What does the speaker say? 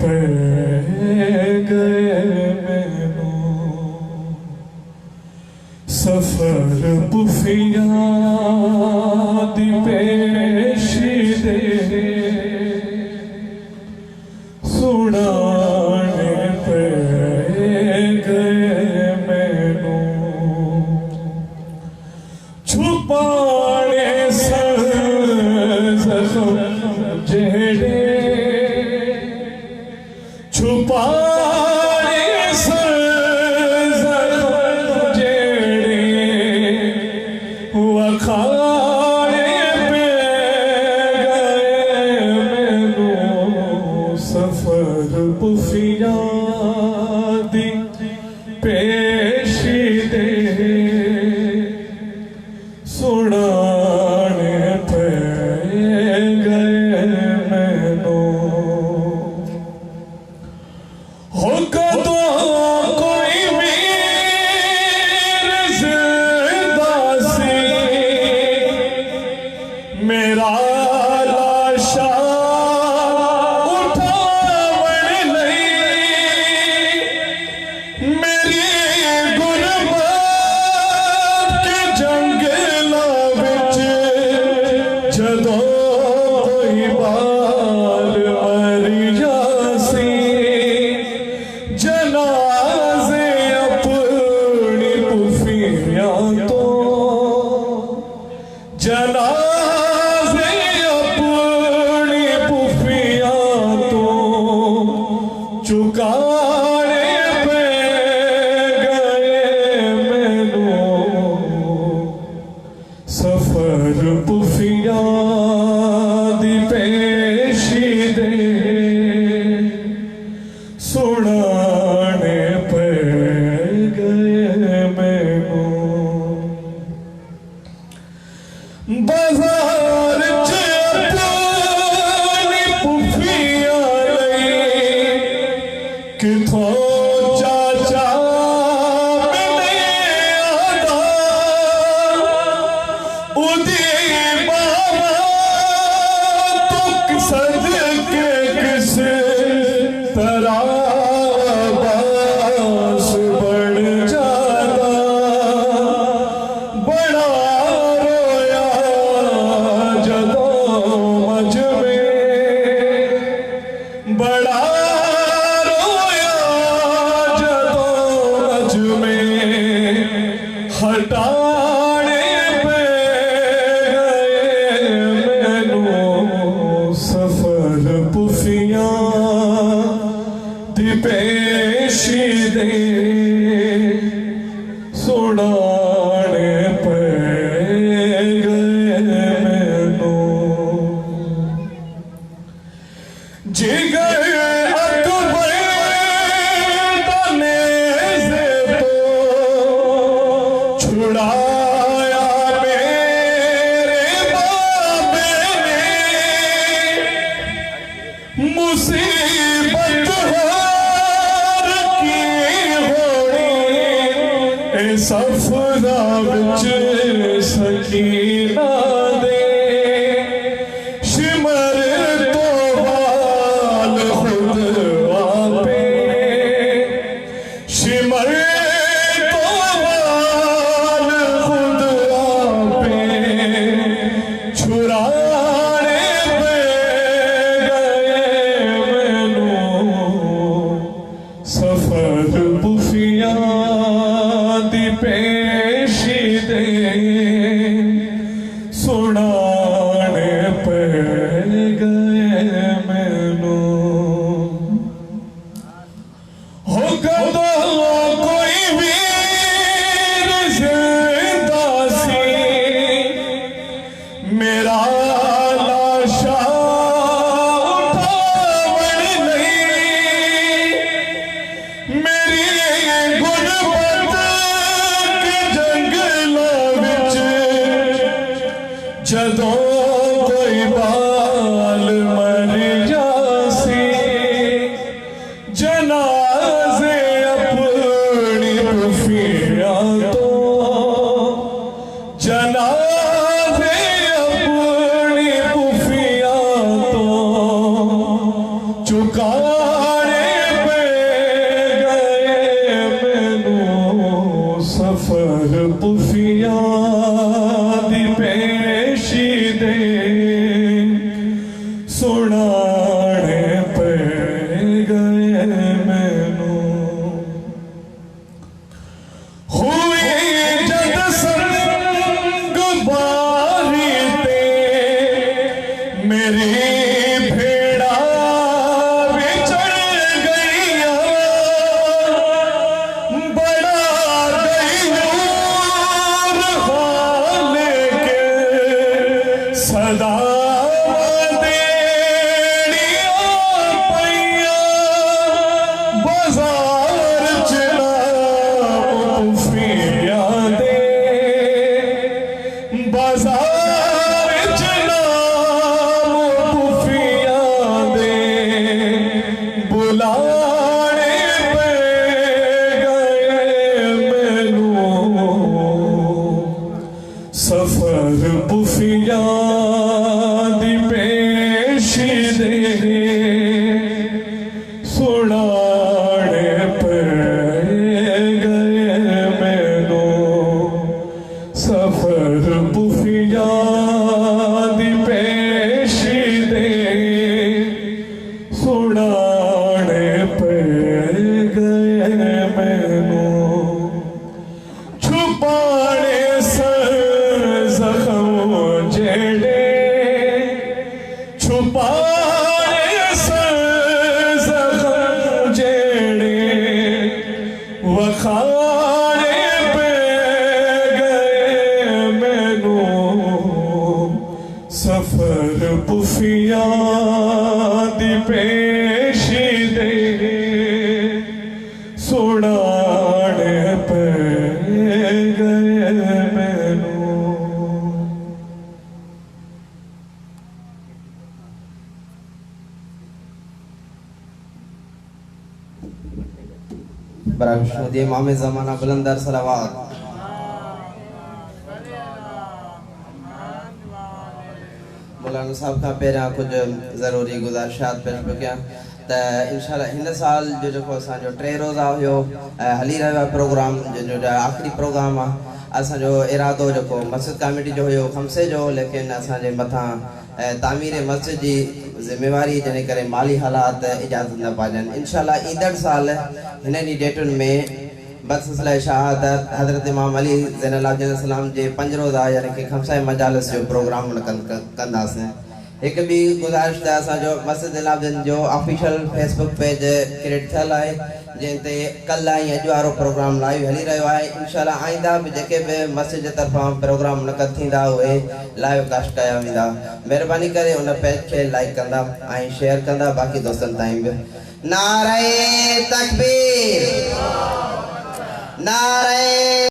पे गए मैनू सफर पुफिया दी पेशी दे सुनाने पे गए मैनू छुपाने सर जख्म जेड़े छुपाने सर जख्म जेड़े वखाने पे गए मैनू सफर पुफिया दी पेशी दे सुनाने पे गए मैनू हो कदों कोई वीर जिंदा सी मेरा लाशा उठावन लई मेरी गुरबत के जंगलां विच जदों कोई बाल मरी जासी जनाजे अपनी पुफियां तो जनाजे अपनी पुफियां तो चुकाने पे गए मैनू सफर पुफिया दी पेशी दे सुनाने पे गए मैनू बाजार च अपनी पुफिया लई किथों चाचा मिले आदा उदी बाबा तुक सदके किस तरह बास बन जाता बड़ा रोया जदों मझ में बड़ा रोया जदों मझ में हटाने पे गए मैनू सफर पुफिया दी पेशी दे सुनाने पे गए मैनू जिगर अकबर दा नेज़े तो छुड़ाया मेरे बाबे ने मुसीबत हार की होनी ए सफरा विच सकीना दे शिमर तो बाल खुद आपे शिमर तो बाल खुद आपे छुड़ाने पे गए मैनू सफर पुफिया दी पेशी दे सुनाने पे गए मैनू पे गए मैनू सफर पुफिया दी पेशी दे सुनाने पे गए मैनू हुई जद संग बारी ते मेरी भेड़ा विचड़ गईया बड़ा गयूर हाल के सदा देड़िया पैया बाजार चला पुफिया दे बाजार चला पुफिया दे बुलाने पे गए मैनू सफर पुफिया दी पेशी दे सुनाने पे गए मैनू सफर पुफिया दी पेशी दे सुनाने पे गए मैनू छुपाने सर जख्म जेड़े छुपाने सर जख्म जेड़े वखाने पे गए मैनू सफर पुफिया दी पेशी दे सुनाने पे गए मैनू बराबर इमाम ज़माना बुलंदर सलावत मौलाना साहब का पहिरियां कुछ ज़रूरी गुज़ारिशात पेश पियो कयां त इंशाअल्लाह हिन साल जो जेको असांजो 3 रोज़ा हुयो हली रहियो आहे प्रोग्राम जो आख़िरी प्रोग्राम आहे असांजो इरादो जेको मस्जिद कमेटी जो हुयो खमसे जो लेकिन असांजे मथां तामीर मस्जिद जी ज़िम्मेवारी जने करे माली हालात इजाज़त न पाजन इंशाअल्लाह ईंदड़ साल हिन डी डेटुनि में बसिलसिला शहादत हज़रत इमाम अली ज़ैनुल सलाम जे 5 रोज़ा यानी कि खमसा मजालिस जो प्रोग्राम कंदासीं एक भी गुज़ारिश त असांजो मस्जिद इलाबदीन जो ऑफिशियल फेसबुक पेज क्रिएट थियल आहे जंहिंते कल्ह ऐं अॼु वारो प्रोग्राम लाइव हली रहियो आहे इंशाअल्लाह आईंदा बि जेके बि मस्जिद जे तरफ़ां प्रोग्राम मुनक़द थींदा उहे लाइव कास्ट कया वेंदा महिरबानी करे उन पेज खे लाइक कंदा ऐं शेयर कंदा बाक़ी दोस्तनि ताईं बि नारे तकबीर नारे